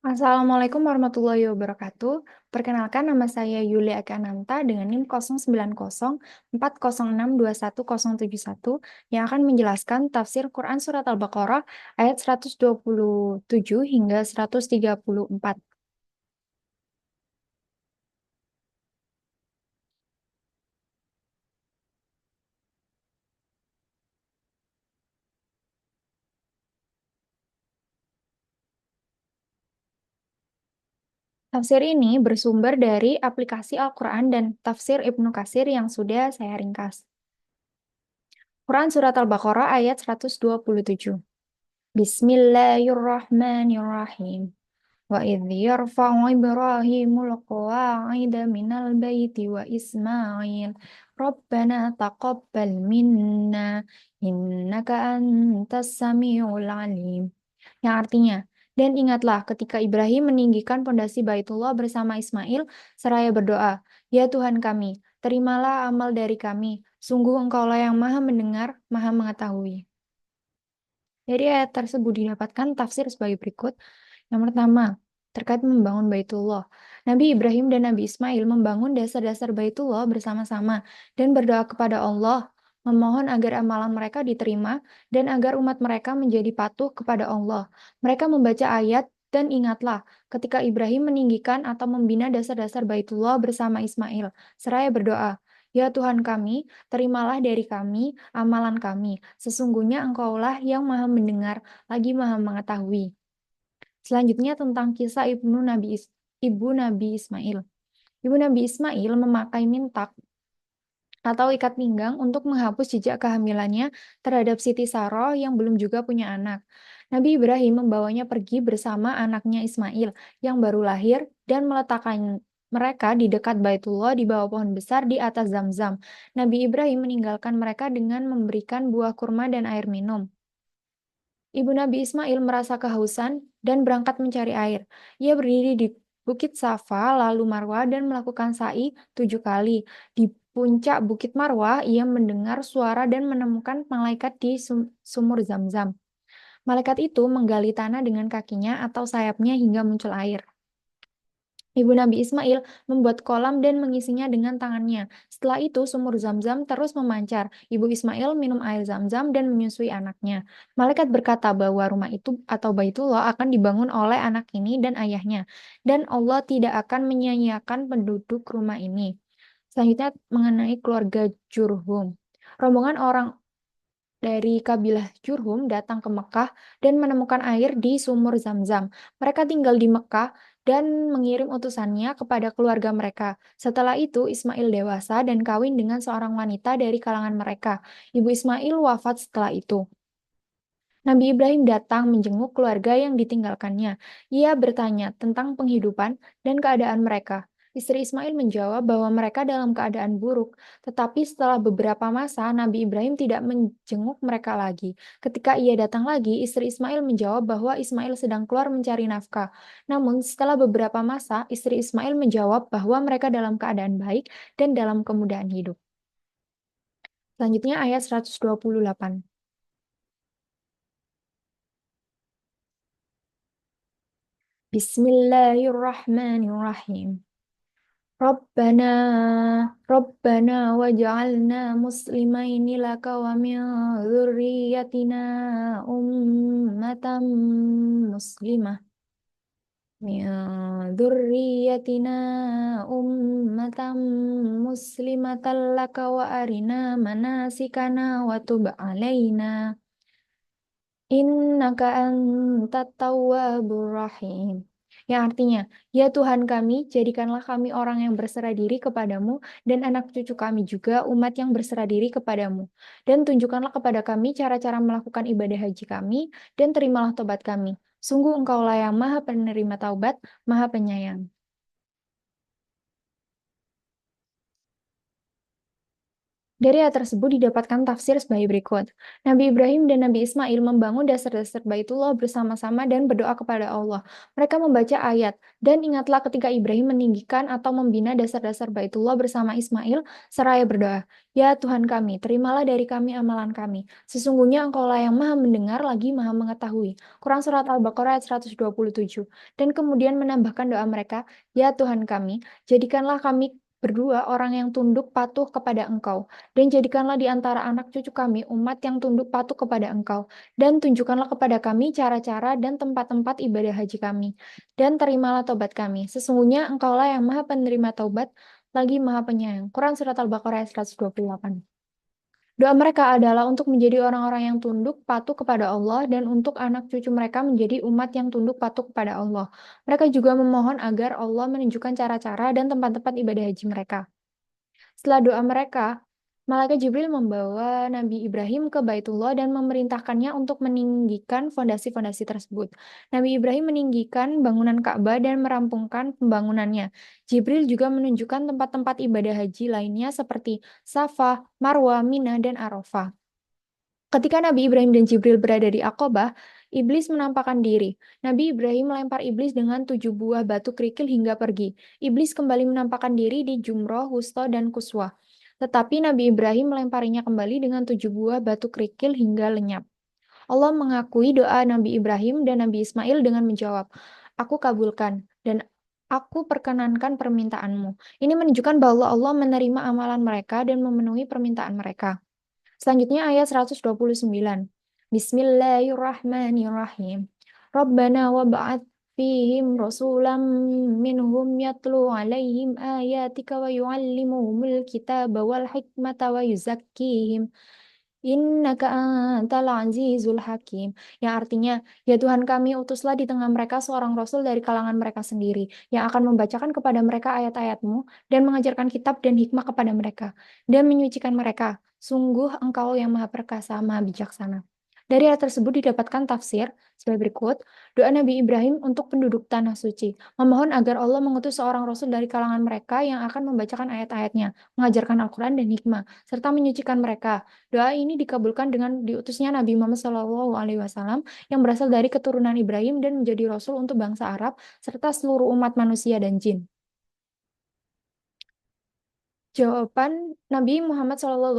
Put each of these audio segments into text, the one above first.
Assalamualaikum warahmatullahi wabarakatuh. Perkenalkan nama saya Yulia Akananta dengan NIM 0904062171 yang akan menjelaskan tafsir Quran Surat Al-Baqarah ayat 127 hingga 134. Tafsir ini bersumber dari aplikasi Al-Quran dan tafsir Ibnu Katsir yang sudah saya ringkas. Quran Surat Al-Baqarah ayat 127. Bismillahirrahmanirrahim. وإذ يرفع إبراهيم القواعد من البيت وإسماعيل ربنا تقبل منا إنك أنت السميع العليم, yang artinya, dan ingatlah ketika Ibrahim meninggikan pondasi Baitullah bersama Ismail seraya berdoa, ya Tuhan kami, terimalah amal dari kami, sungguh Engkaulah yang maha mendengar, maha mengetahui. Dari ayat tersebut didapatkan tafsir sebagai berikut. Yang pertama, terkait membangun Baitullah. Nabi Ibrahim dan Nabi Ismail membangun dasar-dasar Baitullah bersama-sama dan berdoa kepada Allah, memohon agar amalan mereka diterima dan agar umat mereka menjadi patuh kepada Allah. Mereka membaca ayat dan ingatlah ketika Ibrahim meninggikan atau membina dasar-dasar Baitullah bersama Ismail, seraya berdoa, ya Tuhan kami, terimalah dari kami amalan kami. Sesungguhnya Engkaulah yang maha mendengar, lagi maha mengetahui. Selanjutnya tentang kisah ibu Nabi Ismail. Ibu Nabi Ismail memakai mintak atau ikat pinggang untuk menghapus jejak kehamilannya terhadap Siti Saroh yang belum juga punya anak. Nabi Ibrahim membawanya pergi bersama anaknya Ismail yang baru lahir dan meletakkan mereka di dekat Baitullah di bawah pohon besar di atas Zamzam. Nabi Ibrahim meninggalkan mereka dengan memberikan buah kurma dan air minum. Ibu Nabi Ismail merasa kehausan dan berangkat mencari air. Ia berdiri di Bukit Safa, lalu Marwah, dan melakukan sa'i 7 kali. Di puncak Bukit Marwah, ia mendengar suara dan menemukan malaikat di sumur Zam-Zam. Malaikat itu menggali tanah dengan kakinya atau sayapnya hingga muncul air. Ibu Nabi Ismail membuat kolam dan mengisinya dengan tangannya. Setelah itu, sumur Zam-Zam terus memancar. Ibu Ismail minum air Zam-Zam dan menyusui anaknya. Malaikat berkata bahwa rumah itu atau Baitullah akan dibangun oleh anak ini dan ayahnya, dan Allah tidak akan menyia-nyiakan penduduk rumah ini. Selanjutnya mengenai keluarga Jurhum. Rombongan orang dari kabilah Jurhum datang ke Mekah dan menemukan air di sumur Zam-Zam. Mereka tinggal di Mekah dan mengirim utusannya kepada keluarga mereka. Setelah itu, Ismail dewasa dan kawin dengan seorang wanita dari kalangan mereka. Ibu Ismail wafat setelah itu. Nabi Ibrahim datang menjenguk keluarga yang ditinggalkannya. Ia bertanya tentang penghidupan dan keadaan mereka. Istri Ismail menjawab bahwa mereka dalam keadaan buruk, tetapi setelah beberapa masa Nabi Ibrahim tidak menjenguk mereka lagi. Ketika ia datang lagi, istri Ismail menjawab bahwa Ismail sedang keluar mencari nafkah. Namun setelah beberapa masa, istri Ismail menjawab bahwa mereka dalam keadaan baik dan dalam kemudahan hidup. Selanjutnya ayat 128. Bismillahirrahmanirrahim. Rabbana Rabbana waj'alna muslimaini laka wa min dzurriyyatina ummatan muslimah min dzurriyyatina ummatan muslimatan laka wa arina manasikana wa tub alaina innaka antat tawwabur rahim. Yang artinya, ya Tuhan kami, jadikanlah kami orang yang berserah diri kepadamu dan anak cucu kami juga umat yang berserah diri kepadamu. Dan tunjukkanlah kepada kami cara-cara melakukan ibadah haji kami dan terimalah tobat kami. Sungguh Engkaulah yang maha penerima taubat, maha penyayang. Dari ayat tersebut didapatkan tafsir sebagai berikut. Nabi Ibrahim dan Nabi Ismail membangun dasar-dasar Baitullah bersama-sama dan berdoa kepada Allah. Mereka membaca ayat, dan ingatlah ketika Ibrahim meninggikan atau membina dasar-dasar Baitullah bersama Ismail, seraya berdoa, Ya Tuhan kami, terimalah dari kami amalan kami. Sesungguhnya Engkaulah yang maha mendengar lagi maha mengetahui. Quran Surat Al-Baqarah ayat 127. Dan kemudian menambahkan doa mereka, Ya Tuhan kami, jadikanlah kami berdua orang yang tunduk patuh kepada Engkau dan jadikanlah di antara anak cucu kami umat yang tunduk patuh kepada Engkau. Dan tunjukkanlah kepada kami cara-cara dan tempat-tempat ibadah haji kami. Dan terimalah taubat kami. Sesungguhnya Engkaulah yang maha penerima taubat, lagi maha penyayang. Quran Surat Al-Baqarah ayat 128. Doa mereka adalah untuk menjadi orang-orang yang tunduk patuh kepada Allah dan untuk anak cucu mereka menjadi umat yang tunduk patuh kepada Allah. Mereka juga memohon agar Allah menunjukkan cara-cara dan tempat-tempat ibadah haji mereka. Setelah doa mereka, Malaikat Jibril membawa Nabi Ibrahim ke Baitullah dan memerintahkannya untuk meninggikan fondasi-fondasi tersebut. Nabi Ibrahim meninggikan bangunan Ka'bah dan merampungkan pembangunannya. Jibril juga menunjukkan tempat-tempat ibadah haji lainnya seperti Safa, Marwa, Mina, dan Arafah. Ketika Nabi Ibrahim dan Jibril berada di Aqabah, iblis menampakkan diri. Nabi Ibrahim melempar iblis dengan 7 buah batu kerikil hingga pergi. Iblis kembali menampakkan diri di Jumroh, Wusta, dan Kuswa. Tetapi Nabi Ibrahim melemparinya kembali dengan 7 buah batu kerikil hingga lenyap. Allah mengakui doa Nabi Ibrahim dan Nabi Ismail dengan menjawab, Aku kabulkan dan aku perkenankan permintaanmu. Ini menunjukkan bahwa Allah menerima amalan mereka dan memenuhi permintaan mereka. Selanjutnya ayat 129. Bismillahirrahmanirrahim. Rabbana wab'ath fihim rasulam minhum yatlu alaihim ayatika wa yu'allimuhumul kitaba wal hikmata wa yuzakkihim. Innaka antal azizul hakim. Yang artinya, ya Tuhan kami, utuslah di tengah mereka seorang rasul dari kalangan mereka sendiri, yang akan membacakan kepada mereka ayat-ayatmu, dan mengajarkan kitab dan hikmah kepada mereka, dan menyucikan mereka. Sungguh engkau yang maha perkasa, maha bijaksana. Dari ayat tersebut didapatkan tafsir sebagai berikut, doa Nabi Ibrahim untuk penduduk Tanah Suci, memohon agar Allah mengutus seorang rasul dari kalangan mereka yang akan membacakan ayat-ayatnya, mengajarkan Al-Quran dan hikmah, serta menyucikan mereka. Doa ini dikabulkan dengan diutusnya Nabi Muhammad SAW yang berasal dari keturunan Ibrahim dan menjadi rasul untuk bangsa Arab serta seluruh umat manusia dan jin. Jawaban Nabi Muhammad SAW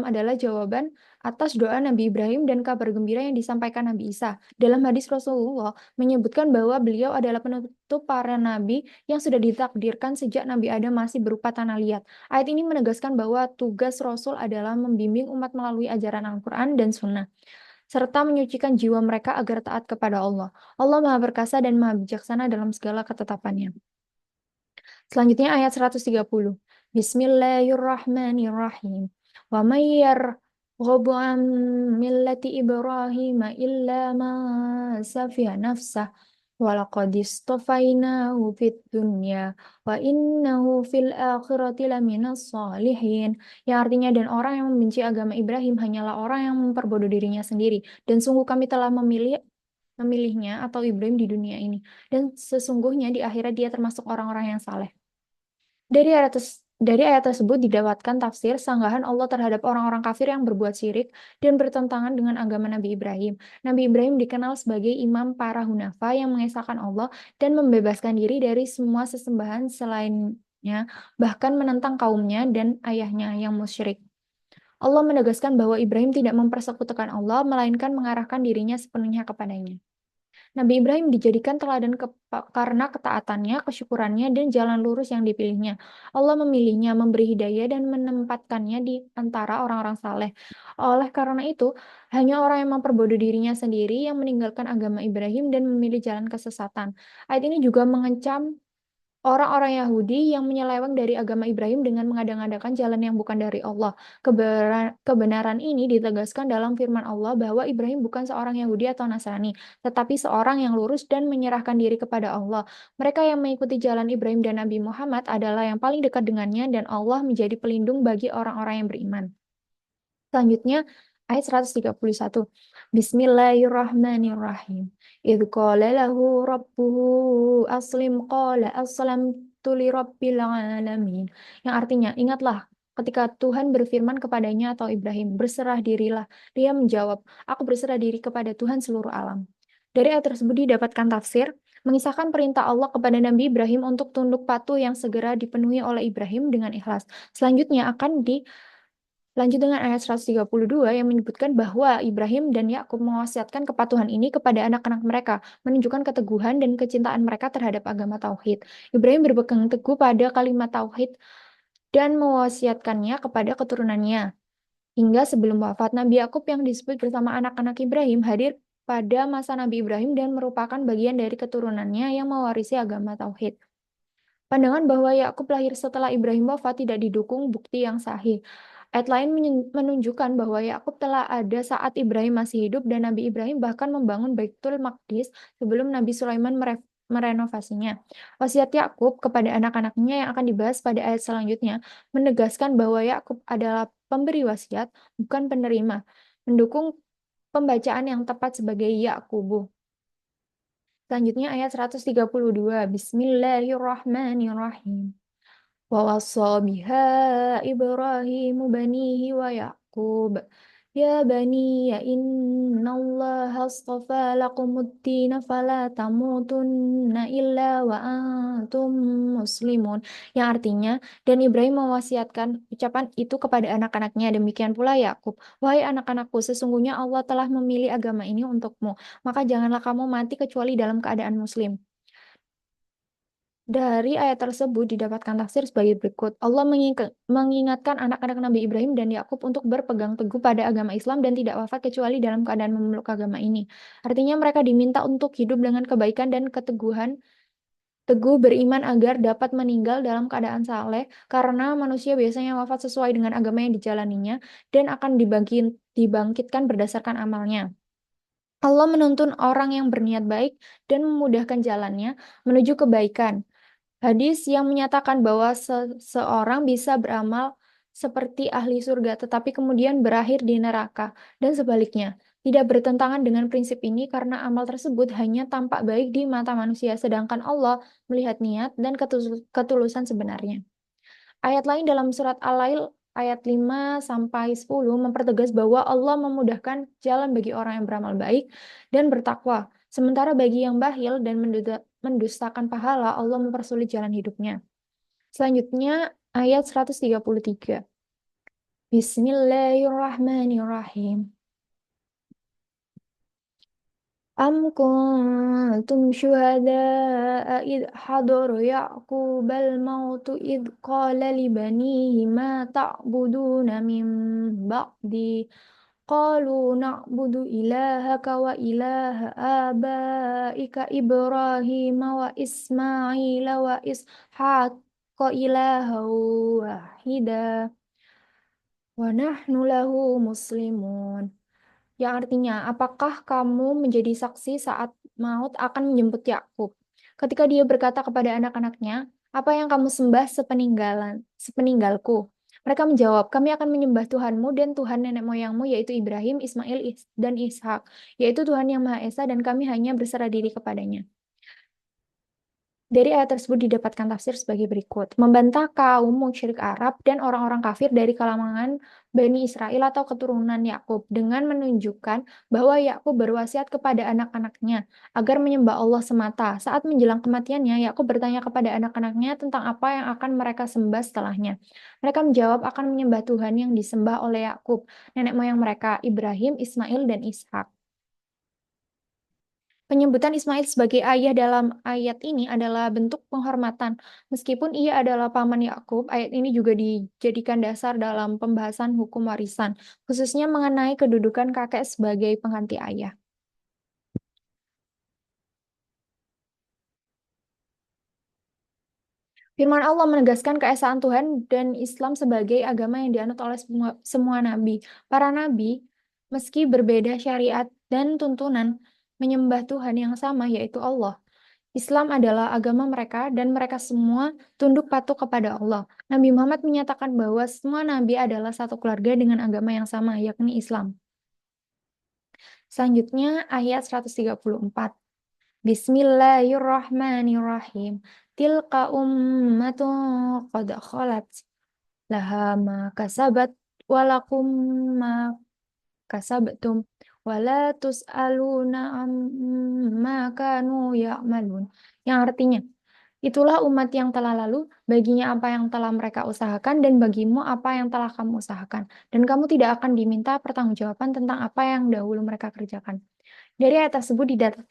adalah jawaban atas doa Nabi Ibrahim dan kabar gembira yang disampaikan Nabi Isa. Dalam hadis Rasulullah menyebutkan bahwa beliau adalah penutup para nabi yang sudah ditakdirkan sejak Nabi Adam masih berupa tanah liat. Ayat ini menegaskan bahwa tugas Rasul adalah membimbing umat melalui ajaran Al-Quran dan Sunnah, serta menyucikan jiwa mereka agar taat kepada Allah. Allah Maha Perkasa dan Maha Bijaksana dalam segala ketetapannya. Selanjutnya ayat 130. Bismillahirrahmanirrahim. Wa may yarghabu an millati Ibrahim illa ma safiha nafsah wa laqad istafainahu fid dunya wa innahu fil akhirati laminas salihin. Yang artinya, dan orang yang membenci agama Ibrahim hanyalah orang yang memperbodoh dirinya sendiri, dan sungguh kami telah memilihnya atau Ibrahim di dunia ini, dan sesungguhnya di akhirat dia termasuk orang-orang yang saleh. Dari ayat tersebut didapatkan tafsir sanggahan Allah terhadap orang-orang kafir yang berbuat syirik dan bertentangan dengan agama Nabi Ibrahim. Nabi Ibrahim dikenal sebagai imam para hunafa yang mengesahkan Allah dan membebaskan diri dari semua sesembahan selainnya, bahkan menentang kaumnya dan ayahnya yang musyrik. Allah menegaskan bahwa Ibrahim tidak mempersekutukan Allah, melainkan mengarahkan dirinya sepenuhnya kepadanya. Nabi Ibrahim dijadikan teladan karena ketaatannya, kesyukurannya, dan jalan lurus yang dipilihnya. Allah memilihnya, memberi hidayah, dan menempatkannya di antara orang-orang saleh. Oleh karena itu, hanya orang yang memperbodoh dirinya sendiri yang meninggalkan agama Ibrahim dan memilih jalan kesesatan. Ayat ini juga mengecam orang-orang Yahudi yang menyeleweng dari agama Ibrahim dengan mengada-ngadakan jalan yang bukan dari Allah. Kebenaran ini ditegaskan dalam firman Allah bahwa Ibrahim bukan seorang Yahudi atau Nasrani, tetapi seorang yang lurus dan menyerahkan diri kepada Allah. Mereka yang mengikuti jalan Ibrahim dan Nabi Muhammad adalah yang paling dekat dengannya, dan Allah menjadi pelindung bagi orang-orang yang beriman. Selanjutnya, ayat 131. Bismillahirrahmanirrahim. Idh qala lahu rabbuhu aslim qala aslamtu li rabbil alamin. Yang artinya, ingatlah ketika Tuhan berfirman kepadanya atau Ibrahim, "Berserah dirilah." Dia menjawab, "Aku berserah diri kepada Tuhan seluruh alam." Dari ayat tersebut didapatkan tafsir, mengisahkan perintah Allah kepada Nabi Ibrahim untuk tunduk patuh yang segera dipenuhi oleh Ibrahim dengan ikhlas. Selanjutnya akan lanjut dengan ayat 132 yang menyebutkan bahwa Ibrahim dan Yakub mewasiatkan kepatuhan ini kepada anak-anak mereka, menunjukkan keteguhan dan kecintaan mereka terhadap agama tauhid. Ibrahim berpegang teguh pada kalimat tauhid dan mewasiatkannya kepada keturunannya. Hingga sebelum wafat, Nabi Yakub yang disebut bersama anak-anak Ibrahim hadir pada masa Nabi Ibrahim dan merupakan bagian dari keturunannya yang mewarisi agama tauhid. Pandangan bahwa Yakub lahir setelah Ibrahim wafat tidak didukung bukti yang sahih. Ayat lain menunjukkan bahwa Yakub telah ada saat Ibrahim masih hidup dan Nabi Ibrahim bahkan membangun Baitul Maqdis sebelum Nabi Sulaiman merenovasinya. Wasiat Yakub kepada anak-anaknya yang akan dibahas pada ayat selanjutnya menegaskan bahwa Yakub adalah pemberi wasiat, bukan penerima, mendukung pembacaan yang tepat sebagai Yakubu. Selanjutnya ayat 132. Bismillahirrahmanirrahim. ووصى بها إبراهيم بنيه ويعقوب يا بني إن الله اصطفى لكم الدين فلا تموتن إلا وأنتم مسلمون, yang artinya, dan Ibrahim mewasiatkan ucapan itu kepada anak-anaknya, demikian pula Yakub, wahai anak-anakku, sesungguhnya Allah telah memilih agama ini untukmu, maka janganlah kamu mati kecuali dalam keadaan muslim. Dari ayat tersebut didapatkan tafsir sebagai berikut. Allah mengingatkan anak-anak Nabi Ibrahim dan Yakub untuk berpegang teguh pada agama Islam dan tidak wafat kecuali dalam keadaan memeluk agama ini. Artinya mereka diminta untuk hidup dengan kebaikan dan keteguhan, teguh beriman agar dapat meninggal dalam keadaan saleh, karena manusia biasanya wafat sesuai dengan agama yang dijalaninya dan akan dibangkitkan berdasarkan amalnya. Allah menuntun orang yang berniat baik dan memudahkan jalannya menuju kebaikan. Hadis yang menyatakan bahwa seseorang bisa beramal seperti ahli surga, tetapi kemudian berakhir di neraka, dan sebaliknya. Tidak bertentangan dengan prinsip ini karena amal tersebut hanya tampak baik di mata manusia, sedangkan Allah melihat niat dan ketulusan sebenarnya. Ayat lain dalam surat Al-Lail ayat 5-10 mempertegas bahwa Allah memudahkan jalan bagi orang yang beramal baik dan bertakwa. Sementara bagi yang bahil dan mendustakan pahala, Allah mempersulit jalan hidupnya. Selanjutnya ayat 133. Bismillahirrahmanirrahim. Am kuntum syuhada'a idh hadara Ya'qubal mautu idh qala li banihi ma ta'buduna min ba'di qalu na'budu ilahaka wa ilaha abaika Ibrahim wa Ismail wa Ishaq ilaha wahida wa nahnu lahu muslimun, yang artinya, apakah kamu menjadi saksi saat maut akan menjemput Yakub? Ketika dia berkata kepada anak-anaknya, apa yang kamu sembah sepeninggalku? Mereka menjawab, kami akan menyembah Tuhanmu dan Tuhan nenek moyangmu, yaitu Ibrahim, Ismail, dan Ishak, yaitu Tuhan yang Maha Esa, dan kami hanya berserah diri kepadanya. Dari ayat tersebut didapatkan tafsir sebagai berikut. Membantah kaum musyrik Arab dan orang-orang kafir dari kalangan Bani Israel atau keturunan Yakub dengan menunjukkan bahwa Yakub berwasiat kepada anak-anaknya agar menyembah Allah semata. Saat menjelang kematiannya, Yakub bertanya kepada anak-anaknya tentang apa yang akan mereka sembah setelahnya. Mereka menjawab akan menyembah Tuhan yang disembah oleh Yakub, nenek moyang mereka, Ibrahim, Ismail, dan Ishak. Penyebutan Ismail sebagai ayah dalam ayat ini adalah bentuk penghormatan. Meskipun ia adalah paman Yakub, ayat ini juga dijadikan dasar dalam pembahasan hukum warisan, khususnya mengenai kedudukan kakek sebagai pengganti ayah. Firman Allah menegaskan keesaan Tuhan dan Islam sebagai agama yang dianut oleh semua nabi. Para nabi, meski berbeda syariat dan tuntunan, menyembah Tuhan yang sama, yaitu Allah. Islam adalah agama mereka dan mereka semua tunduk patuh kepada Allah. Nabi Muhammad menyatakan bahwa semua nabi adalah satu keluarga dengan agama yang sama, yakni Islam. Selanjutnya ayat 134. Bismillahirrahmanirrahim. Tilka ummatun qad khalat laha ma kasabat walakum ma kasabtum wala tus'aluna amma kanu ya'malun. Yang artinya, itulah umat yang telah lalu, baginya apa yang telah mereka usahakan dan bagimu apa yang telah kamu usahakan. Dan kamu tidak akan diminta pertanggungjawaban tentang apa yang dahulu mereka kerjakan. Dari ayat tersebut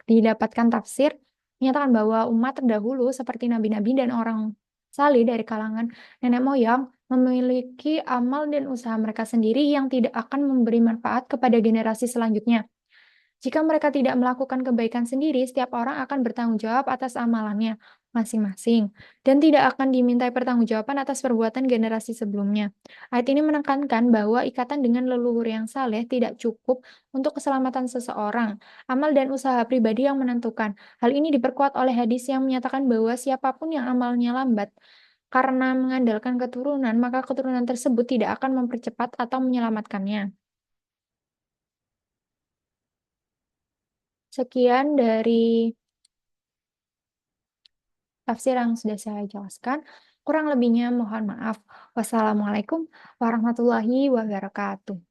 didapatkan tafsir menyatakan bahwa umat terdahulu seperti nabi-nabi dan orang saleh dari kalangan nenek moyang memiliki amal dan usaha mereka sendiri yang tidak akan memberi manfaat kepada generasi selanjutnya. Jika mereka tidak melakukan kebaikan sendiri, setiap orang akan bertanggung jawab atas amalannya masing-masing dan tidak akan dimintai pertanggungjawaban atas perbuatan generasi sebelumnya. Ayat ini menekankan bahwa ikatan dengan leluhur yang saleh tidak cukup untuk keselamatan seseorang. Amal dan usaha pribadi yang menentukan. Hal ini diperkuat oleh hadis yang menyatakan bahwa siapapun yang amalnya lambat karena mengandalkan keturunan, maka keturunan tersebut tidak akan mempercepat atau menyelamatkannya. Sekian dari tafsir yang sudah saya jelaskan. Kurang lebihnya mohon maaf. Wassalamualaikum warahmatullahi wabarakatuh.